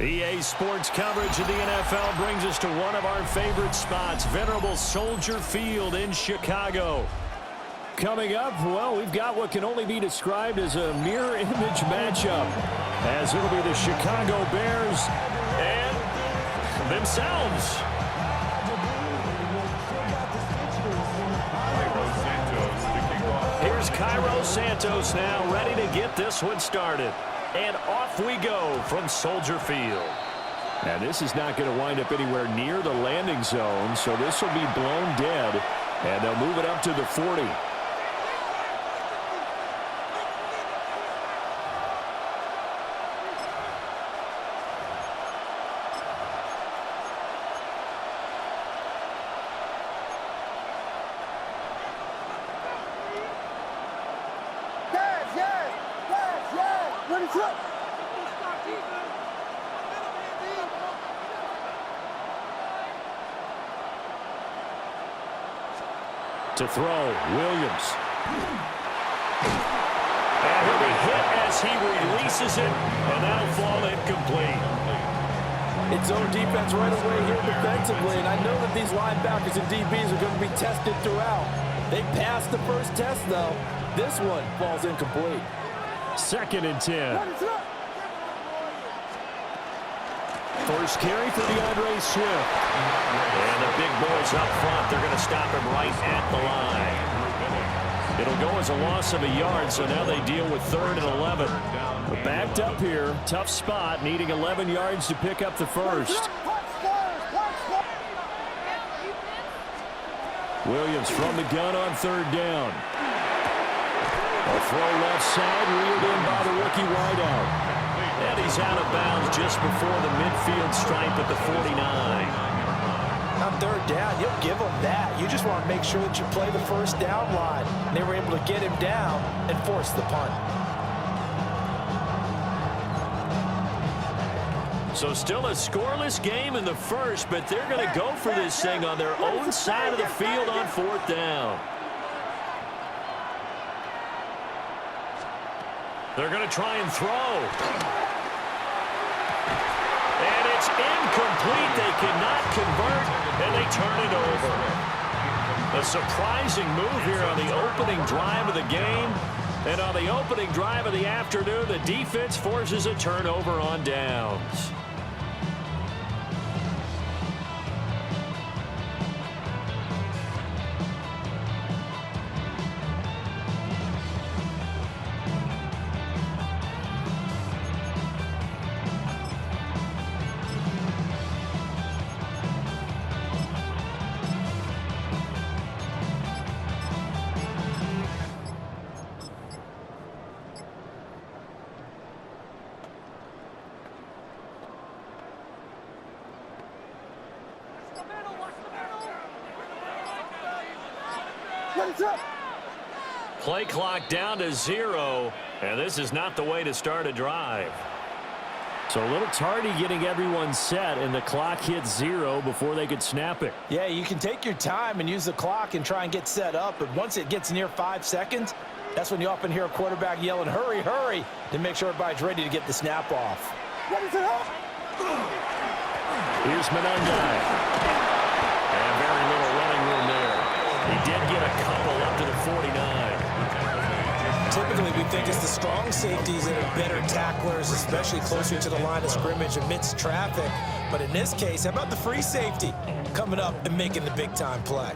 EA Sports coverage of the NFL brings us to one of our favorite spots, venerable Soldier Field in Chicago. Coming up, well, we've got what can only be described as a mirror image matchup, as it'll be the Chicago Bears and themselves. Here's Cairo Santos now, ready to get this one started. And off we go from Soldier Field. And this is not going to wind up anywhere near the landing zone, so this will be blown dead, and they'll move it up to the 40. To throw, Williams. And he'll be hit as he releases it, and that'll fall incomplete. It's zone defense right away here defensively, and I know that these linebackers and DBs are going to be tested throughout. They passed the first test, though. This one falls incomplete. 2nd and 10. First carry for DeAndre Swift. And the big boys up front, they're going to stop him right at the line. It'll go as a loss of a yard, so now they deal with 3rd and 11. But backed up here, tough spot, needing 11 yards to pick up the first. Williams from the gun on 3rd down. A throw left side, reeled in by the rookie wideout. And he's out of bounds just before the midfield stripe at the 49. On 3rd down, you'll give them that. You just want to make sure that you play the first down line. And they were able to get him down and force the punt. So still a scoreless game in the first, but they're going to go for this thing on their own side of the field on 4th down. They're going to try and throw. And it's incomplete. They cannot convert, and they turn it over. A surprising move here on the opening drive of the game. And on the opening drive of the afternoon, the defense forces a turnover on downs. Play clock down to 0, and this is not the way to start a drive. So a little tardy getting everyone set, and the clock hits 0 before they could snap it. Yeah, you can take your time and use the clock and try and get set up, but once it gets near 5 seconds, that's when you often hear a quarterback yelling, hurry, hurry, to make sure everybody's ready to get the snap off. Here's Madden. And very little running room there. He did get a couple up to the 49. Typically, we think it's the strong safeties that are better tacklers, especially closer to the line of scrimmage amidst traffic. But in this case, how about the free safety coming up and making the big-time play?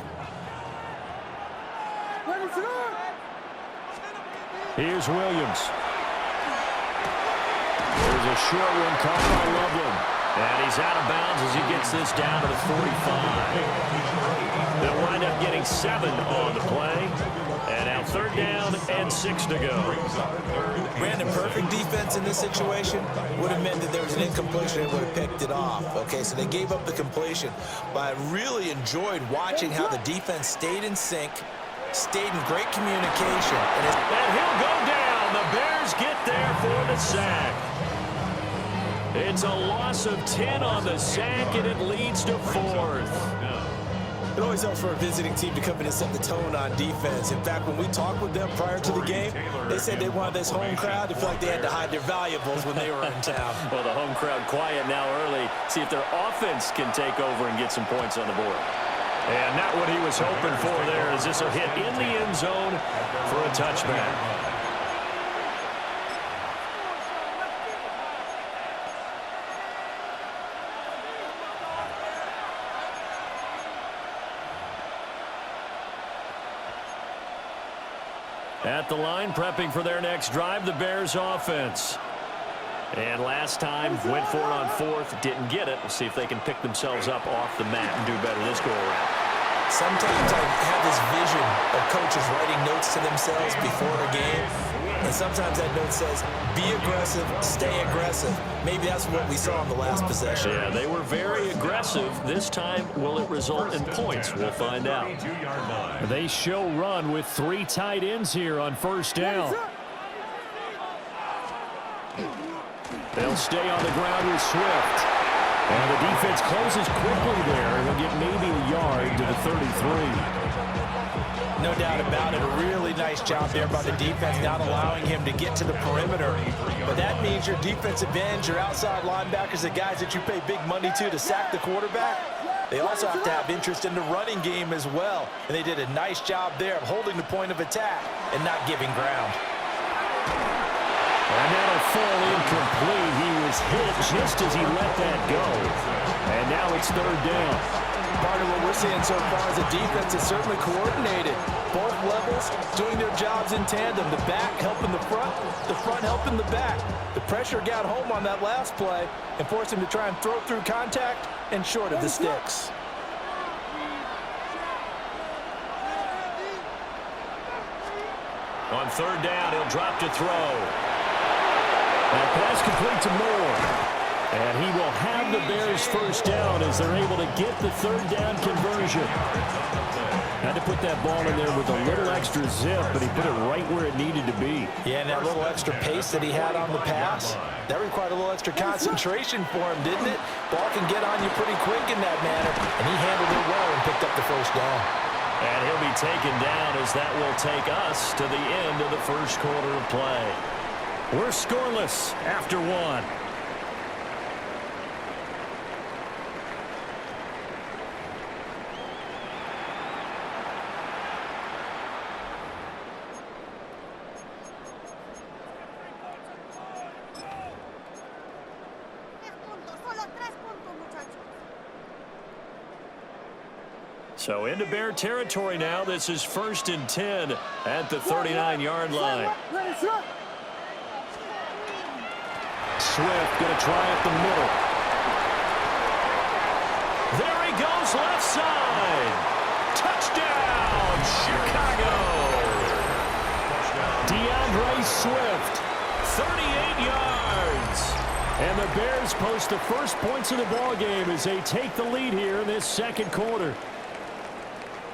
Here's Williams. There's a short one caught by Loveland. And he's out of bounds as he gets this down to the 45. They'll wind up getting 7 on the play. And now 3rd down and 6 to go. Brandon, perfect defense in this situation would have meant that there was an incompletion and would have picked it off. Okay, so they gave up the completion. But I really enjoyed watching how the defense stayed in sync, stayed in great communication. And he'll go down. The Bears get there for the sack. It's a loss of 10 on the sack, and it leads to 4th. It always helps for a visiting team to come in and set the tone on defense. In fact, when we talked with them prior to the game, they said they wanted this home crowd to feel like they had to hide their valuables when they were in town. Well, the home crowd quiet now early. See if their offense can take over and get some points on the board. And not what he was hoping for there, as this will hit in the end zone for a touchback. At the line, prepping for their next drive, the Bears offense. And last time, went for it on fourth, didn't get it. We'll see if they can pick themselves up off the mat and do better this go-around. Sometimes I have this vision of coaches writing notes to themselves before a game. And sometimes that note says, be aggressive, stay aggressive. Maybe that's what we saw in the last possession. Yeah, they were very aggressive. This time, will it result in points? We'll find out. They show run with 3 tight ends here on first down. They'll stay on the ground with Swift. And the defense closes quickly there. He'll get maybe a yard to the 33. No doubt about it. A really nice job there by the defense, not allowing him to get to the perimeter. But that means your defensive ends, your outside linebackers, the guys that you pay big money to sack the quarterback, they also have to have interest in the running game as well. And they did a nice job there of holding the point of attack and not giving ground. And that'll fall incomplete. He was hit just as he let that go. And now it's third down. Part of what we're seeing so far is the defense is certainly coordinated. Both levels doing their jobs in tandem. The back helping the front helping the back. The pressure got home on that last play and forced him to try and throw through contact and short of the sticks. On third down, he'll drop to throw. That pass complete to Moore. And he will have the Bears first down as they're able to get the third down conversion. Had to put that ball in there with a little extra zip, but he put it right where it needed to be. Yeah, and that little extra pace that he had on the pass, that required a little extra concentration for him, didn't it? Ball can get on you pretty quick in that manner, and he handled it well and picked up the first down. And he'll be taken down as that will take us to the end of the first quarter of play. We're scoreless after one. So into Bear territory now. This is 1st and 10 at the 39-yard line. Swift going to try up the middle. There he goes, left side. Touchdown, Chicago. DeAndre Swift, 38 yards. And the Bears post the first points of the ballgame as they take the lead here in this second quarter.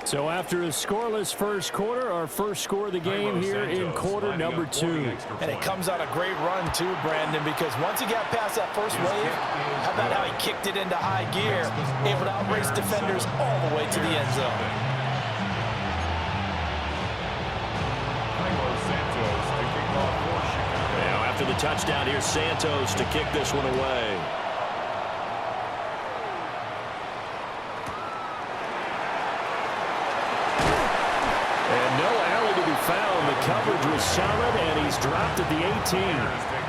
So after a scoreless first quarter, our first score of the game here in quarter number 2. And it comes on a great run too, Brandon, because once he got past that first wave, how about how he kicked it into high gear, able to outrace defenders all the way to the end zone. Now after the touchdown, here's Santos to kick this one away. Found. The coverage was solid, and he's dropped at the 18. Take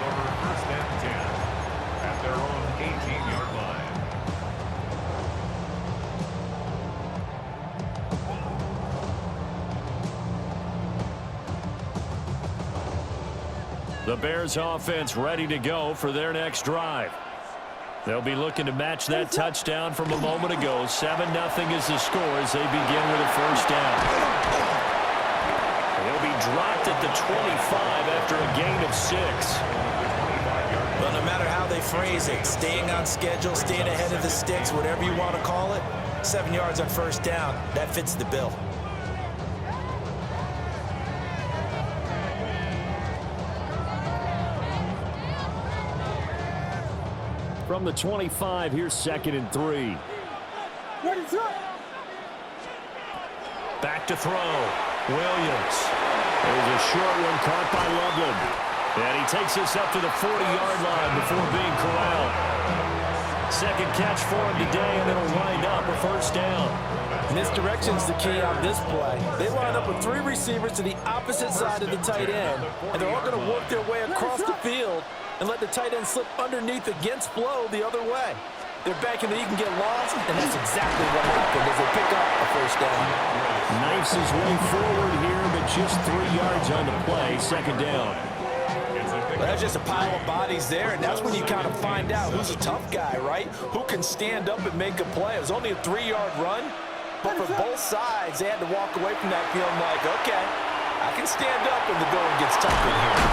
over first and 10 at their own 18-yard line. The Bears offense ready to go for their next drive. They'll be looking to match that touchdown from a moment ago. 7-0 is the score as they begin with a first down. He'll be dropped at the 25 after a gain of 6. Well, no matter how they phrase it, staying on schedule, staying ahead of the sticks, whatever you want to call it, 7 yards on first down, that fits the bill. From the 25, here's 2nd and 3. Back to throw. Williams. There's a short one caught by Loveland. And he takes this up to the 40-yard line before being corralled. Second catch for him today, and it'll wind up a first down. Misdirection's the key on this play. They line up with 3 receivers to the opposite side of the tight end, and they're all going to work their way across the field and let the tight end slip underneath against flow the other way. They're banking that he can get lost, and that's exactly what happened as they pick up a first down. Knifes his way forward here, but just 3 yards on the play, second down. Well, that's just a pile of bodies there, and that's when you kind of find out who's a tough guy, right? Who can stand up and make a play. It was only a 3-yard run, but for both sides, they had to walk away from that feeling like, okay, I can stand up when the going gets tough in here.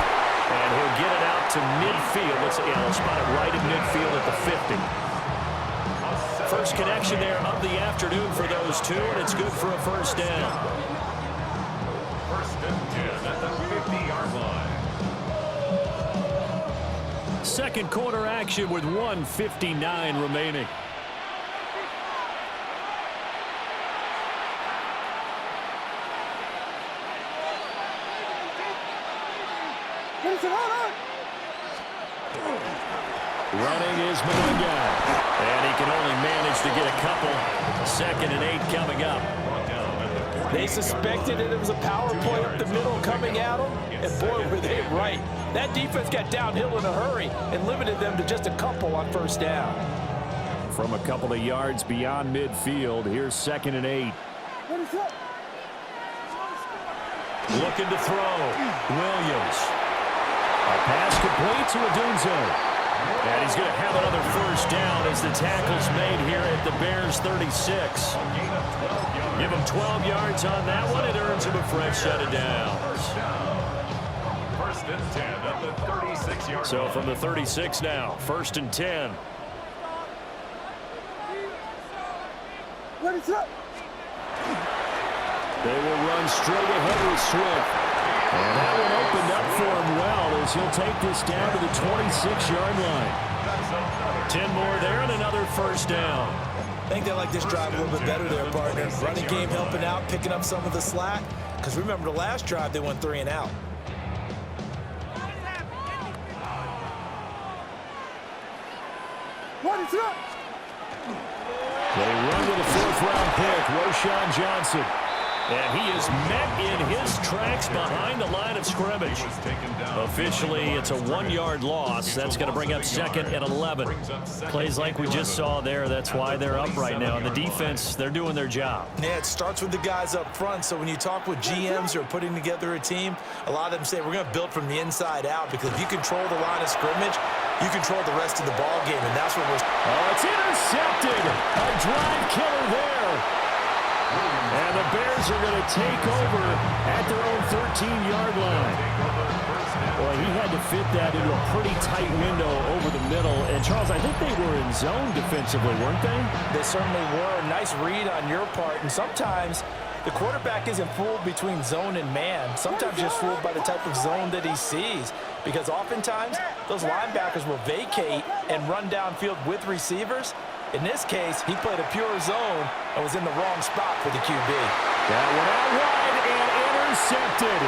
And he'll get it out to midfield. Let's spot it right in midfield at the 50. First connection there of the afternoon for those two, and it's good for a first down. First and 10 at the 50-yard line. Second quarter action with 1:59 remaining. Running is Madden, and he can only manage to get a couple. 2nd and 8 coming up. They suspected that it was a power play up the middle coming at them, and boy, were they right. That defense got downhill in a hurry and limited them to just a couple on first down. From a couple of yards beyond midfield, here's 2nd and 8. Looking to throw. Williams. A pass complete to Adunzo. And he's going to have another first down as the tackle's made here at the Bears 36. Give him 12 yards on that one. It earns him a fresh set of downs. First and 10 at the 36-yard line. So from the 36 now, 1st and 10. They will run straight ahead with Swift. And that one opened up for him well as he'll take this down to the 26-yard line. 10 more there and another first down. I think they like this drive a little bit better there, partner. Running game helping out, picking up some of the slack. Because remember, the last drive, they went 3 and out. They run with a 4th-round pick, Roshan Johnson. And he is met in his tracks behind the line of scrimmage. Officially, it's a 1-yard loss. That's going to bring up 2nd and 11. Plays like we just saw there. That's why they're up right now. And the defense, they're doing their job. Yeah, it starts with the guys up front. So when you talk with GMs who are putting together a team, a lot of them say we're going to build from the inside out, because if you control the line of scrimmage, you control the rest of the ball game, and that's what we're... Oh, it's intercepted. A drive killer there. And the Bears are going to take over at their own 13-yard line. Boy, he had to fit that into a pretty tight window over the middle. And, Charles, I think they were in zone defensively, weren't they? They certainly were. Nice read on your part. And sometimes the quarterback isn't fooled between zone and man. Sometimes just fooled by the type of zone that he sees. Because oftentimes, those linebackers will vacate and run downfield with receivers. In this case, he played a pure zone and was in the wrong spot for the QB. That went out wide and intercepted.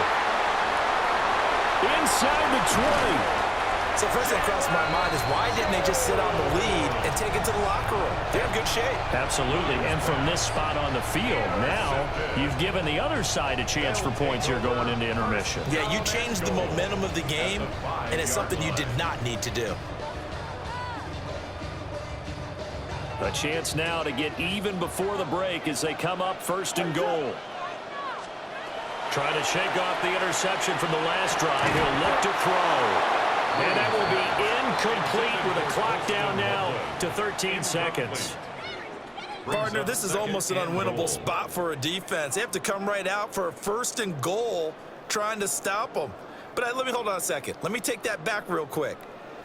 Inside the 20. So first thing that crossed my mind is, why didn't they just sit on the lead and take it to the locker room? They're in good shape. Absolutely. And from this spot on the field, now you've given the other side a chance for points here going into intermission. Yeah, you changed the momentum of the game, and it's something you did not need to do. A chance now to get even before the break as they come up 1st and goal. Trying to shake off the interception from the last drive. He'll look to throw. And that will be incomplete with a clock down now to 13 seconds. Partner, this is almost an unwinnable spot for a defense. They have to come right out for a 1st and goal trying to stop them. But let me hold on a second. Let me take that back real quick.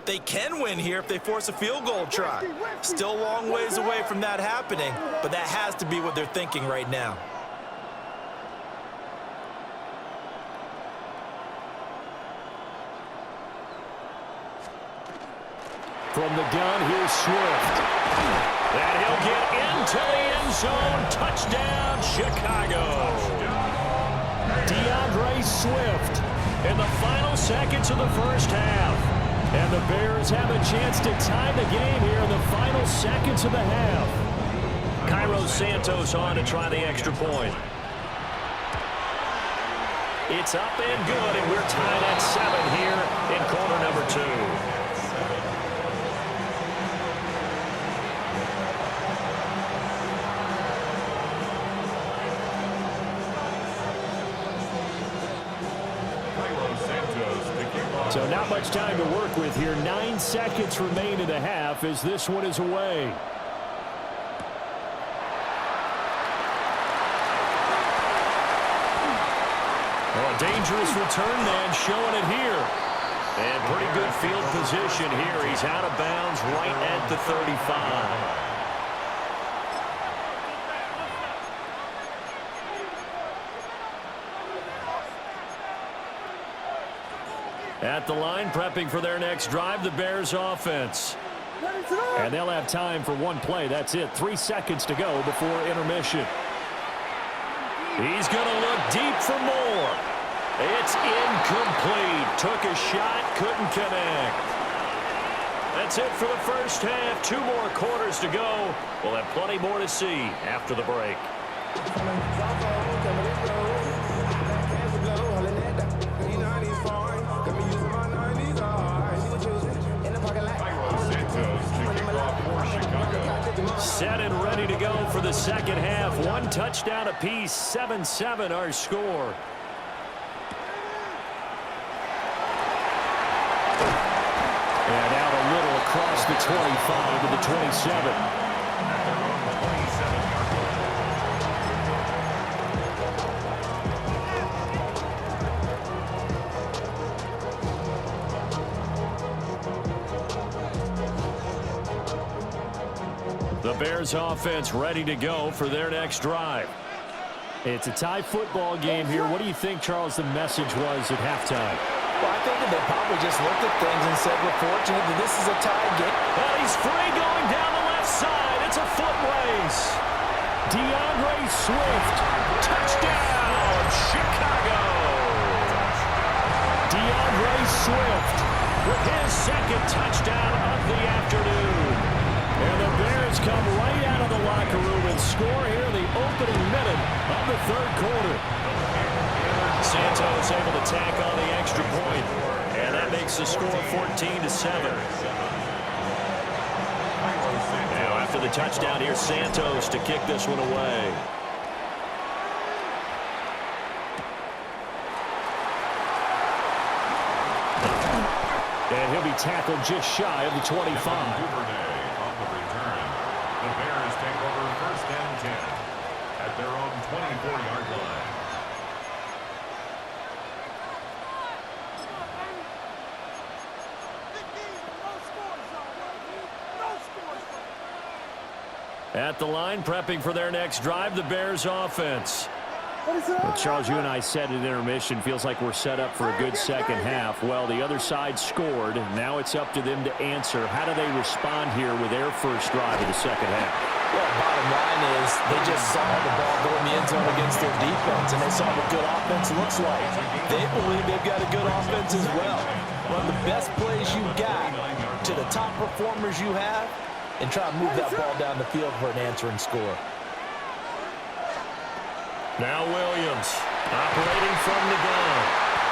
They can win here if they force a field goal try. Still a long ways away from that happening, but that has to be what they're thinking right now. From the gun, here's Swift. And he'll get into the end zone. Touchdown, Chicago. DeAndre Swift in the final seconds of the first half. And the Bears have a chance to tie the game here in the final seconds of the half. Cairo Santos on to try the extra point. It's up and good, and we're tied at 7 here in quarter number 2. So not much time to work with here. 9 seconds remain in the half as this one is away. Oh, a dangerous return man showing it here. And pretty good field position here. He's out of bounds right at the 35. At the line, prepping for their next drive, the Bears offense. And they'll have time for one play. That's it. 3 seconds to go before intermission. He's going to look deep for more. It's incomplete. Took a shot, couldn't connect. That's it for the first half. 2 more quarters to go. We'll have plenty more to see after the break. Set and ready to go for the second half. 1 touchdown apiece, 7-7 our score. And out a little across the 25 to the 27. The Bears offense ready to go for their next drive. It's a tie football game here. What do you think, Charles, the message was at halftime? Well, I think that they probably just looked at things and said, we're fortunate that this is a tie game. And he's free going down the left side. It's a foot race. DeAndre Swift, touchdown, Chicago. DeAndre Swift with his second touchdown of the afternoon. And the Bears come right out of the locker room and score here in the opening minute of the third quarter. Santos able to tack on the extra point, and that makes the score 14-7. Now after the touchdown, here's Santos to kick this one away. And he'll be tackled just shy of the 25. The Bears take over first and 10 at their own 24-yard line. At the line, prepping for their next drive, the Bears offense. Well, Charles, you and I said at intermission, feels like we're set up for a good second half. Well, the other side scored. Now it's up to them to answer. How do they respond here with their first drive of the second half? Well, bottom line is they just saw the ball go in the end zone against their defense, and they saw what good offense looks like. They believe they've got a good offense as well. Run the best plays you got to the top performers you have, and try to move that ball down the field for an answering score. Now Williams operating from the gun.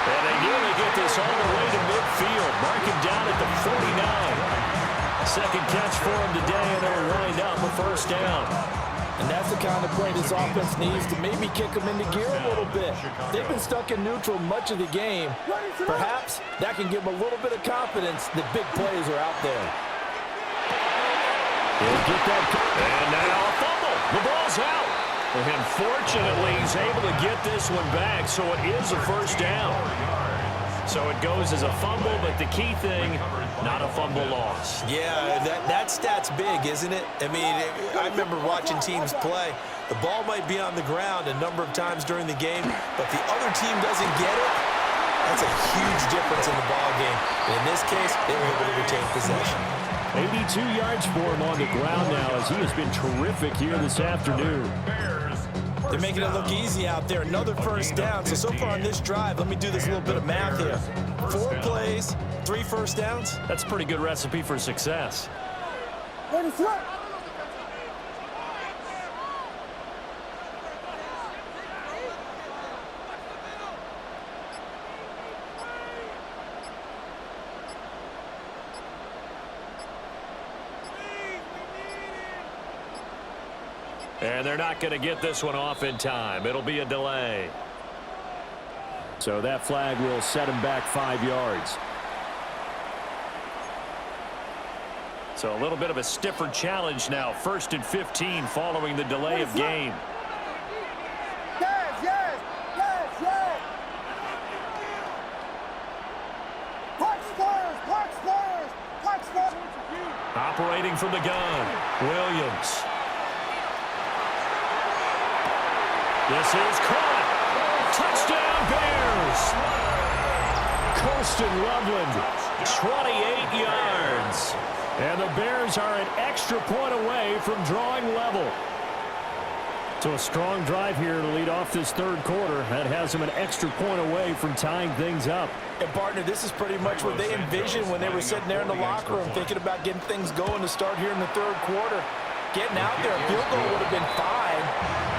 And they nearly get this all the way to midfield. Mark him down at the 49. Second catch for him today, and they'll wind up a first down. And that's the kind of play this offense needs to maybe kick them into gear a little bit. They've been stuck in neutral much of the game. Perhaps that can give them a little bit of confidence that big plays are out there. He'll get that. And now a fumble. The ball's out. And fortunately, he's able to get this one back, so it is a first down. So it goes as a fumble, but the key thing, not a fumble loss. Yeah, that stat's big, isn't it? I mean, I remember watching teams play. The ball might be on the ground a number of times during the game, but the other team doesn't get it. That's a huge difference in the ball game. And in this case, they were able to retain possession. 82 yards for him on the ground now as he has been terrific here this afternoon. They're making it look easy out there. Another first down. So far on this drive, let me do this little bit of math here. 4 plays, 3 first downs. That's a pretty good recipe for success. And they're not going to get this one off in time. It'll be a delay. So that flag will set him back 5 yards. So a little bit of a stiffer challenge now. 1st and 15 following the delay of game. Yes. Punch players. Operating from the gun, Williams. This is caught. Touchdown, Bears. Colston Loveland, 28 yards. And the Bears are an extra point away from drawing level. So a strong drive here to lead off this 3rd quarter. That has them an extra point away from tying things up. And, partner, this is pretty much what they envisioned when they were sitting there in the locker room thinking about getting things going to start here in the 3rd quarter. Getting out there, a field goal would have been fine.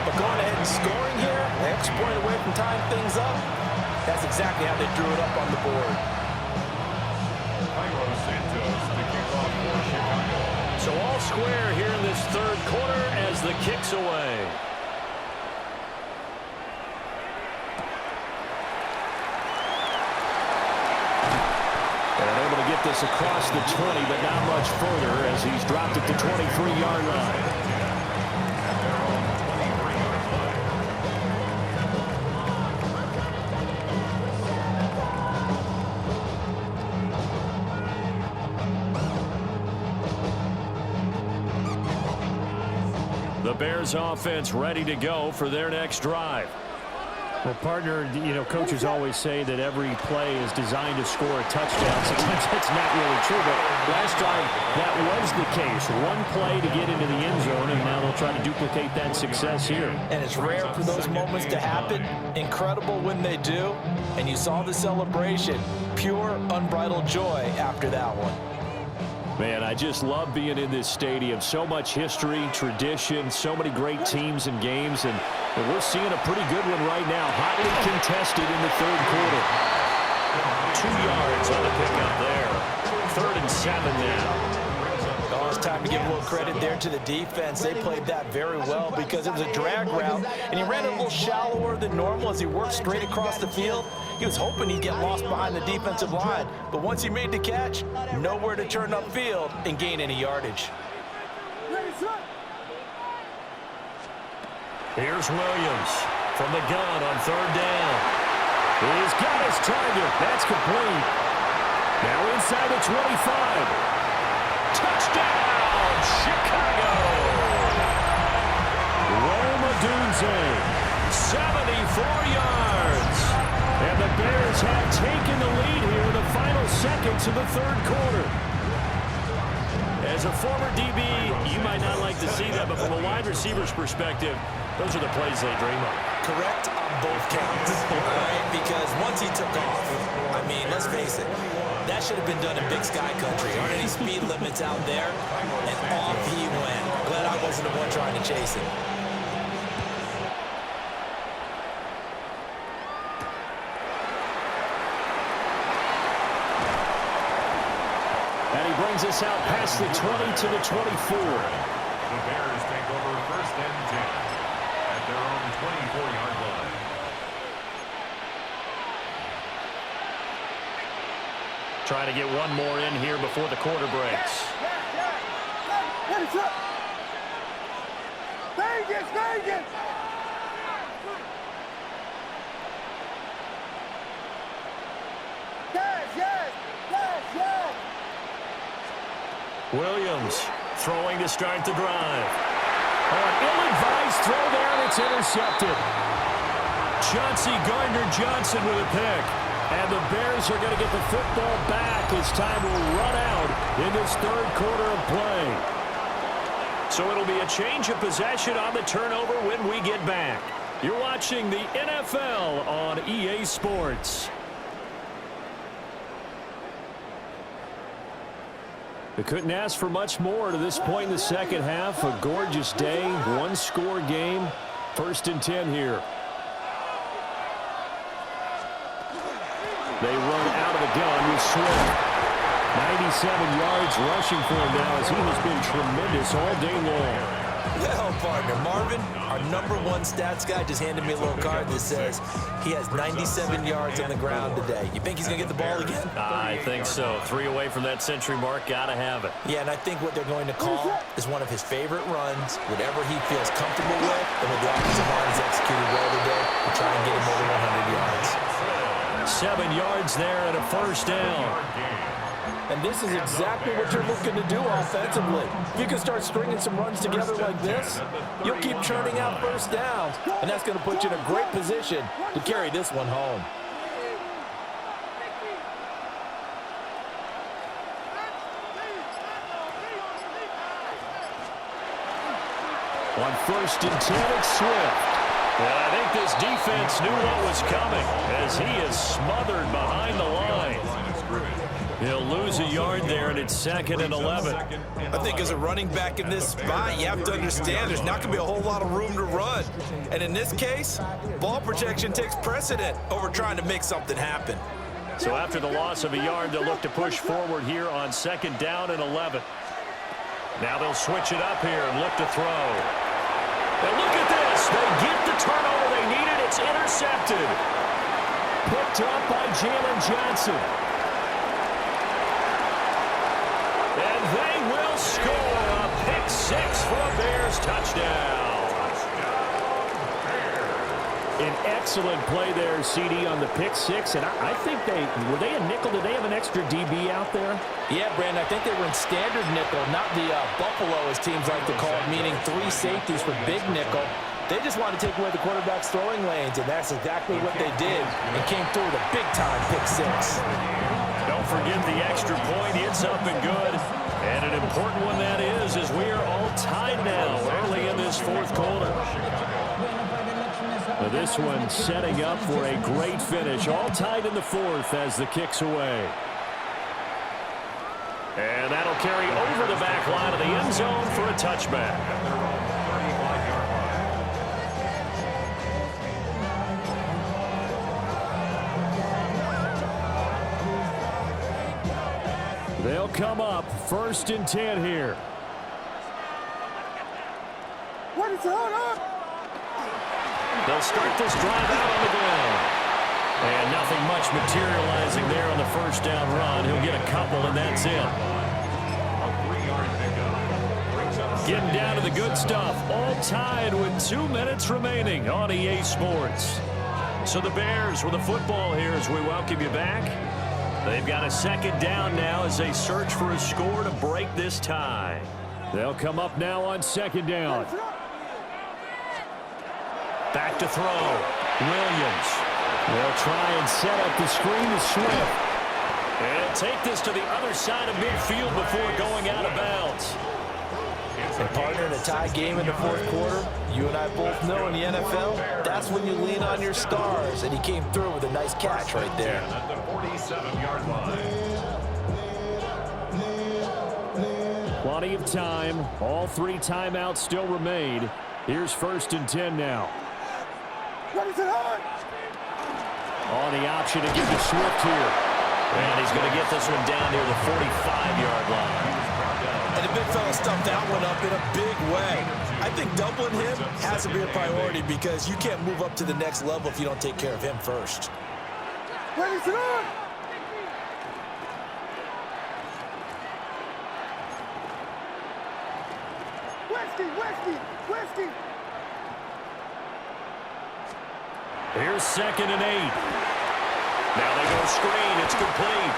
But going ahead and scoring here, an extra point away from tying things up, that's exactly how they drew it up on the board. So all square here in this 3rd quarter as the kick's away. And able to get this across the 20, but not much further as he's dropped at the 23-yard line. The Bears offense ready to go for their next drive. Well, partner, you know, coaches always say that every play is designed to score a touchdown. Sometimes that's not really true, but last drive that was the case. One play to get into the end zone, and now they'll try to duplicate that success here. And it's rare for those moments to happen. Incredible when they do. And you saw the celebration. Pure, unbridled joy after that one. Man, I just love being in this stadium. So much history, tradition, so many great teams and games, and we're seeing a pretty good one right now. Hotly contested in the 3rd quarter. 2 yards on the pickup there. 3rd and 7 now. Oh, it's time to give a little credit there to the defense. They played that very well because it was a drag route, and he ran a little shallower than normal as he worked straight across the field. He was hoping he'd get lost behind the defensive line, but once he made the catch, nowhere to turn upfield and gain any yardage. Here's Williams from the gun on 3rd down. He's got his target. That's complete. Now inside the 25. Touchdown, Chicago! Rome Odunze, 74 yards. And the Bears have taken the lead here in the final seconds of the 3rd quarter. As a former DB, you might not like to see that, but from a wide receiver's perspective, those are the plays they dream of. Correct on both counts, right? Because once he took off, I mean, let's face it, that should have been done in Big Sky Country. Aren't any speed limits out there? And off he went. Glad I wasn't the one trying to chase him. And he brings us out past the 20 to the 24. The Bears take over 1st and 10 at their own 24-yard line. Trying to get one more in here before the quarter breaks. Vegas! Yes! Williams throwing to start the drive. Oh, an ill-advised throw there, and it's intercepted. Chauncey Gardner-Johnson with a pick. And the Bears are going to get the football back as time will run out in this third quarter of play. So it'll be a change of possession on the turnover when we get back. You're watching the NFL on EA Sports. They couldn't ask for much more to this point in the second half. A gorgeous day, one-score game. 1st and 10 here. They run out of the gun with Swift. 97 yards rushing for him now as he has been tremendous all day long. Well, partner, Marvin, our #1 stats guy, just handed me a little card that says he has 97 yards on the ground today. You think he's going to get the ball again? I think so. 3 away from that century mark. Got to have it. Yeah, and I think what they're going to call is one of his favorite runs, whatever he feels comfortable with, and what the offensive line has executed well today to try and get him over 100 yards. 7 yards there and a 1st down. And this is exactly what you're looking to do offensively. If you can start stringing some runs together like this, you'll keep churning out 1st downs, and that's going to put you in a great position to carry this one home. On 1st and 10, it's Swift. Well, I think this defense knew what was coming as he is smothered behind the line. He'll lose a yard there, and it's 2nd and 11. I think as a running back in this spot, you have to understand there's not going to be a whole lot of room to run. And in this case, ball protection takes precedent over trying to make something happen. So after the loss of a yard, they'll look to push forward here on 2nd down and 11. Now they'll switch it up here and look to throw. And look at this. They get the turnover they needed. It's intercepted. Picked up by Jalen Johnson. And they will score a pick 6 for a Bears touchdown. An excellent play there, CD, on the pick 6. And I think were they a nickel? Did they have an extra DB out there? Yeah, Brandon, I think they were in standard nickel, not the Buffalo, as teams like to call it, meaning 3 safeties for big nickel. They just wanted to take away the quarterback's throwing lanes, and that's exactly what they did, and came through with a big-time pick 6. Don't forget the extra point. It's up and good. And an important one that is, as we are all tied now early in this 4th quarter. Now this one setting up for a great finish. All tied in the 4th as the kick's away. And that'll carry over the back line of the end zone for a touchback. They'll come up 1st and 10 here. What is hold up? They'll start this drive out on the ground. And nothing much materializing there on the 1st down run. He'll get a couple, and that's it. Getting down to the good stuff. All tied with 2 minutes remaining on EA Sports. So the Bears with the football here as we welcome you back. They've got a 2nd down now as they search for a score to break this tie. They'll come up now on 2nd down. Back to throw. Williams. They'll try and set up the screen to Swift. And take this to the other side of midfield before going out of bounds. And partner, in a tie game in the 4th quarter, you and I both know in the NFL, that's when you lean on your stars. And he came through with a nice catch right there. At the 47-yard line. Plenty of time. All 3 timeouts still remain. Here's 1st and 10 now. What is it on? On the option to give to Swift here. And he's going to get this one down near the 45-yard line. And the big fella stuffed that one up in a big way. I think doubling him has to be a priority because you can't move up to the next level if you don't take care of him first. What is it on? Whiskey. Here's 2nd and 8. Now they go screen. It's complete.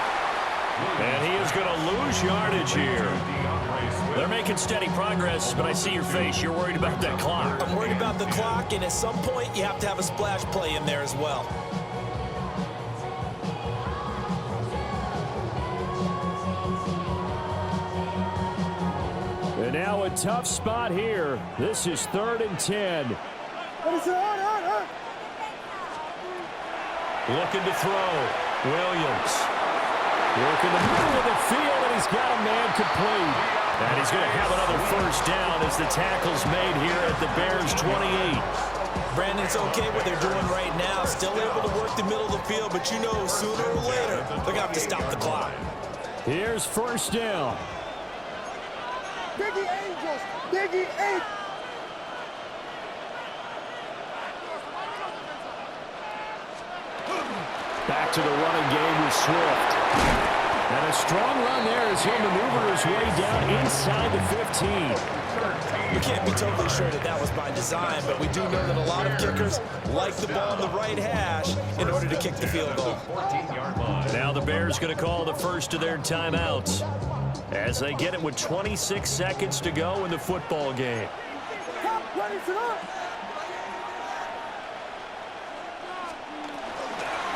And he is going to lose yardage here. They're making steady progress, but I see your face. You're worried about that clock. I'm worried about the clock, and at some point, you have to have a splash play in there as well. And now a tough spot here. This is 3rd and 10. Looking to throw. Williams. Working the middle of the field, and he's got a man complete. And he's going to have another first down as the tackle's made here at the Bears' 28. Brandon, it's okay what they're doing right now. Still able to work the middle of the field, but you know sooner or later they're going to have to stop the clock. Here's first down. Biggie Angels! Biggie Angels! Back to the running game with Swift. And a strong run there as he'll maneuver his way down inside the 15. We can't be totally sure that that was by design, but we do know that a lot of kickers like the ball in the right hash in order to kick the field goal. Now the Bears going to call the first of their timeouts as they get it with 26 seconds to go in the football game.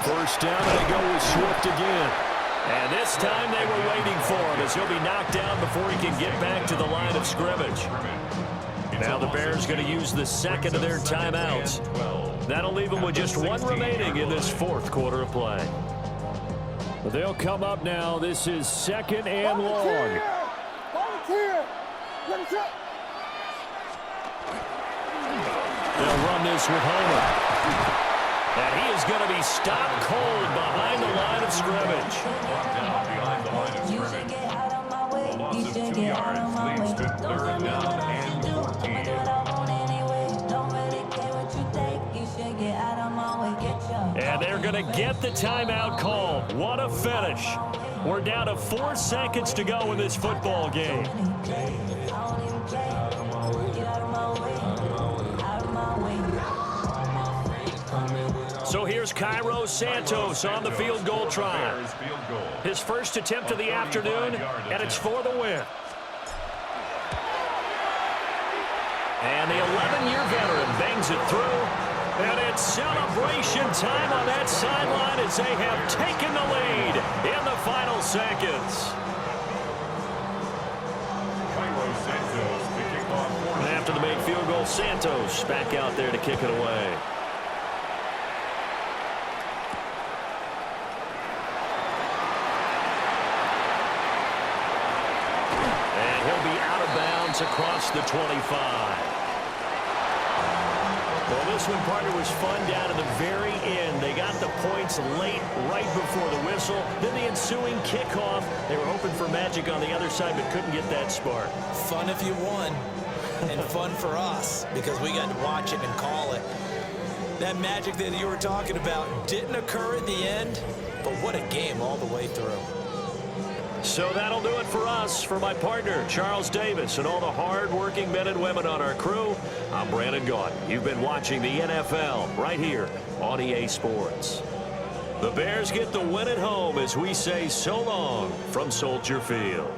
First down, and they go with Swift again. And this time they were waiting for him as he'll be knocked down before he can get back to the line of scrimmage. Now the Bears going to use the second of their timeouts. That'll leave them with just one remaining in this fourth quarter of play. They'll come up now. This is 2nd and long. They'll run this with Homer. And he is going to be stopped cold behind the line of scrimmage. Behind the line of scrimmage. A loss of 2 yards leads to 3rd down and 14. And they're going to get the timeout call. What a finish. We're down to 4 seconds to go in this football game. So here's Cairo Santos on the field goal try. His first attempt of the afternoon, and it's for the win. And the 11-year veteran bangs it through. And it's celebration time on that sideline as they have taken the lead in the final seconds. Cairo Santos to kick off. And after the made field goal, Santos back out there to kick it away. And he'll be out of bounds across the 25. Well, this one, partner, was fun down to the very end. They got the points late, right before the whistle. Then the ensuing kickoff. They were hoping for magic on the other side, but couldn't get that spark. Fun if you won, and fun for us because we got to watch it and call it. That magic that you were talking about didn't occur at the end, but what a game all the way through. So that'll do it for us. For my partner, Charles Davis, and all the hard-working men and women on our crew, I'm Brandon Gaudin. You've been watching the NFL right here on EA Sports. The Bears get the win at home as we say so long from Soldier Field.